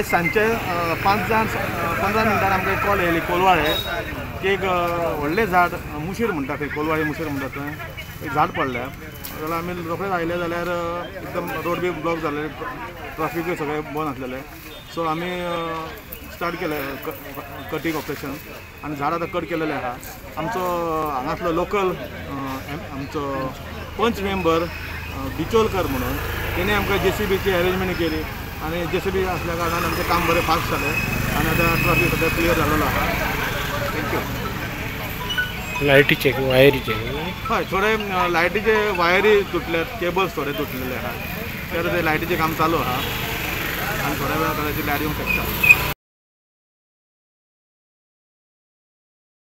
आज सांचे 15 मिनटान आमकां एक कॉल येयली कोलवाळे की एक व्हडलें झाड मुशीर म्हणटा थंय कोलवाळे मुशीर म्हणटा थंय एक झाड पडलें जाल्यार आमी रोखडेच आयले जाल्यार एकदम रोड बी ब्लॉक जाल्ले ट्रॅफिकूय सगळें बंद आसलेलें सो आमी स्टार्ट केलें कटींग ऑपरेशन आनी झाड आतां कट केलेलें आहा आमचो हांगासलो लोकल आमचो पंच मेंबर बिचोलकर म्हणून तेणी आमकां JCBची अरेंजमेंट केली आनी JCB आसल्या कारणान आमचें काम बरें फास्ट जालें आनी आतां ट्रॅफिक सगळें क्लियर जाल्लो आहा थँक्यू लायटीचे वायरीचे हय थोडे लायटीचे वायरी तुटल्यात केबल्स थोडे तुटलेले आहा ते लायटीचें काम चालू आहा आनी थोड्या वेळा कदाचित लायट येवंक शकता